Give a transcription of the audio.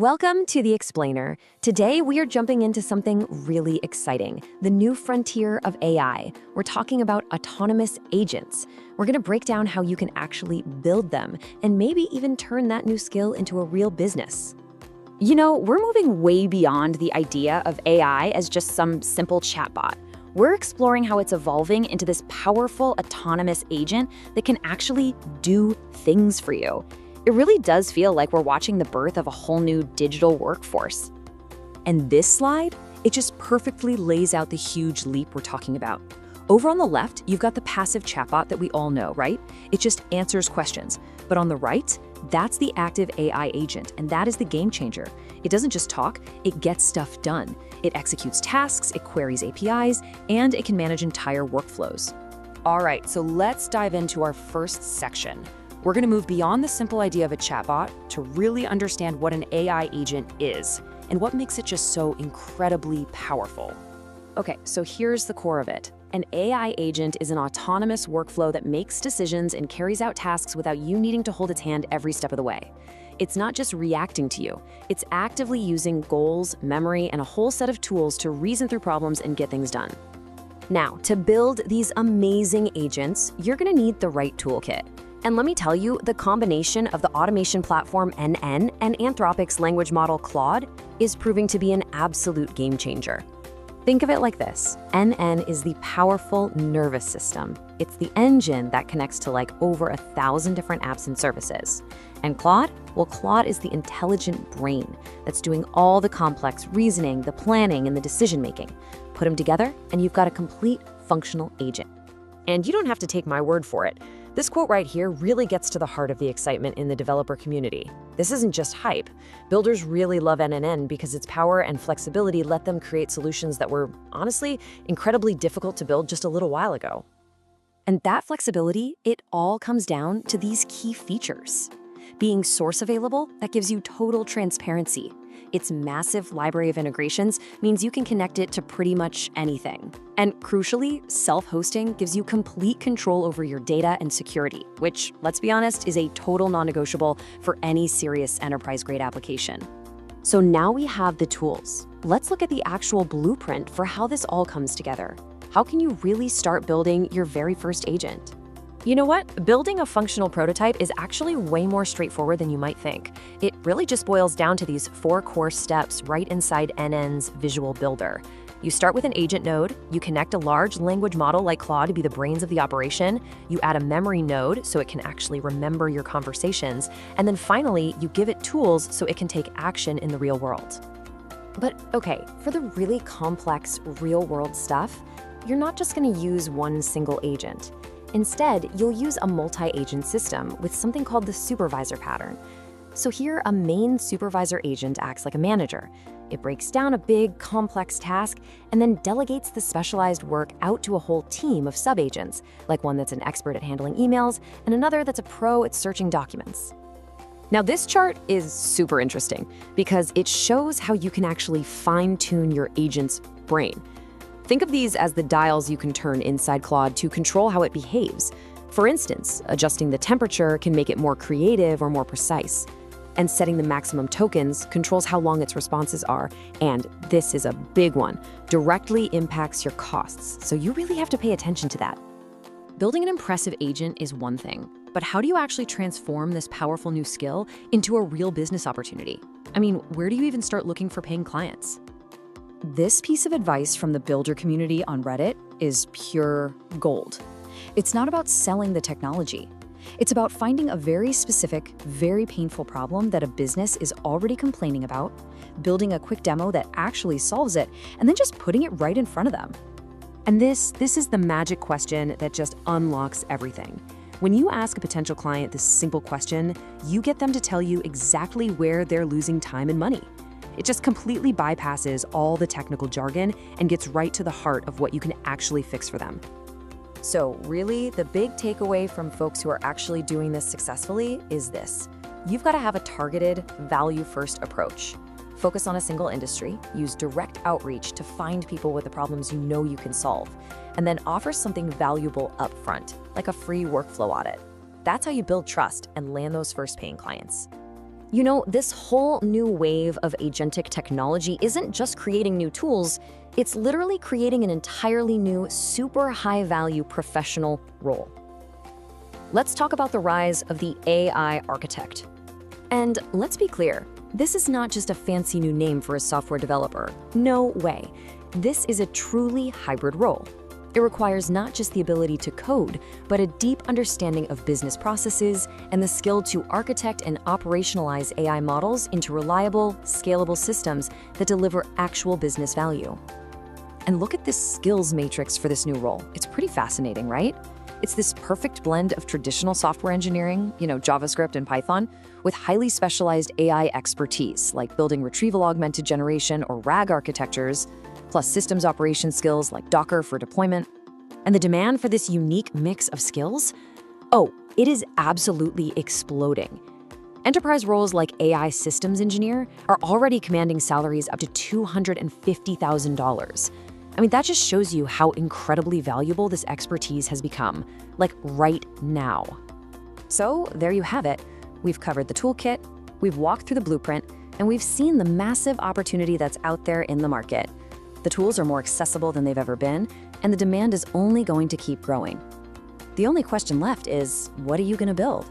Welcome to The Explainer. Today, we are jumping into something really exciting, the new frontier of AI. We're talking about autonomous agents. We're going to break down how you can actually build them and maybe even turn that new skill into a real business. You know, we're moving way beyond the idea of AI as just some simple chatbot. We're exploring how it's evolving into this powerful autonomous agent that can actually do things for you. It really does feel like we're watching the birth of a whole new digital workforce. And this slide, it just perfectly lays out the huge leap we're talking about. Over on the left, you've got the passive chatbot that we all know, right? It just answers questions. But on the right, that's the active AI agent, and that is the game changer. It doesn't just talk, it gets stuff done. It executes tasks, it queries APIs, and it can manage entire workflows. All right, so let's dive into our first section. We're going to move beyond the simple idea of a chatbot to really understand what an AI agent is and what makes it just so incredibly powerful. Okay, so here's the core of it. An AI agent is an autonomous workflow that makes decisions and carries out tasks without you needing to hold its hand every step of the way. It's not just reacting to you, it's actively using goals, memory, and a whole set of tools to reason through problems and get things done. Now, to build these amazing agents, you're going to need the right toolkit. And let me tell you, the combination of the automation platform n8n and Anthropic's language model Claude is proving to be an absolute game changer. Think of it like this. n8n is the powerful nervous system. It's the engine that connects to like over 1,000 different apps and services. And Claude? Well, Claude is the intelligent brain that's doing all the complex reasoning, the planning, and the decision-making. Put them together, and you've got a complete functional agent. And you don't have to take my word for it. This quote right here really gets to the heart of the excitement in the developer community. This isn't just hype. Builders really love n8n because its power and flexibility let them create solutions that were, honestly, incredibly difficult to build just a little while ago. And that flexibility, it all comes down to these key features. Being source available, that gives you total transparency. Its massive library of integrations means you can connect it to pretty much anything. And crucially, self-hosting gives you complete control over your data and security, which, let's be honest, is a total non-negotiable for any serious enterprise-grade application. So now we have the tools. Let's look at the actual blueprint for how this all comes together. How can you really start building your very first agent? You know what? Building a functional prototype is actually way more straightforward than you might think. It really just boils down to these 4 core steps right inside n8n's visual builder. You start with an agent node, you connect a large language model like Claude to be the brains of the operation, you add a memory node so it can actually remember your conversations, and then finally, you give it tools so it can take action in the real world. But okay, for the really complex real-world stuff, you're not just going to use one single agent. Instead, you'll use a multi-agent system with something called the supervisor pattern. So here, a main supervisor agent acts like a manager. It breaks down a big, complex task and then delegates the specialized work out to a whole team of sub-agents, like one that's an expert at handling emails and another that's a pro at searching documents. Now, this chart is super interesting because it shows how you can actually fine-tune your agent's brain. Think of these as the dials you can turn inside Claude to control how it behaves. For instance, adjusting the temperature can make it more creative or more precise. And setting the maximum tokens controls how long its responses are. And this is a big one, directly impacts your costs. So you really have to pay attention to that. Building an impressive agent is one thing, but how do you actually transform this powerful new skill into a real business opportunity? I mean, where do you even start looking for paying clients? This piece of advice from the builder community on Reddit is pure gold. It's not about selling the technology. It's about finding a very specific, very painful problem that a business is already complaining about, building a quick demo that actually solves it, and then just putting it right in front of them. And this is the magic question that just unlocks everything. When you ask a potential client this simple question, you get them to tell you exactly where they're losing time and money. It just completely bypasses all the technical jargon and gets right to the heart of what you can actually fix for them. So really, the big takeaway from folks who are actually doing this successfully is this. You've got to have a targeted, value-first approach. Focus on a single industry, use direct outreach to find people with the problems you know you can solve, and then offer something valuable upfront, like a free workflow audit. That's how you build trust and land those first paying clients. You know, this whole new wave of agentic technology isn't just creating new tools, it's literally creating an entirely new, super high-value professional role. Let's talk about the rise of the AI architect. And let's be clear, this is not just a fancy new name for a software developer. No way. This is a truly hybrid role. It requires not just the ability to code, but a deep understanding of business processes and the skill to architect and operationalize AI models into reliable, scalable systems that deliver actual business value. And look at this skills matrix for this new role. It's pretty fascinating, right? It's this perfect blend of traditional software engineering, JavaScript and Python, with highly specialized AI expertise, like building retrieval-augmented generation or RAG architectures, plus systems operation skills like Docker for deployment. And the demand for this unique mix of skills? Oh, it is absolutely exploding. Enterprise roles like AI systems engineer are already commanding salaries up to $250,000. I mean, that just shows you how incredibly valuable this expertise has become, like right now. So there you have it. We've covered the toolkit, we've walked through the blueprint, and we've seen the massive opportunity that's out there in the market. The tools are more accessible than they've ever been, and the demand is only going to keep growing. The only question left is, what are you going to build?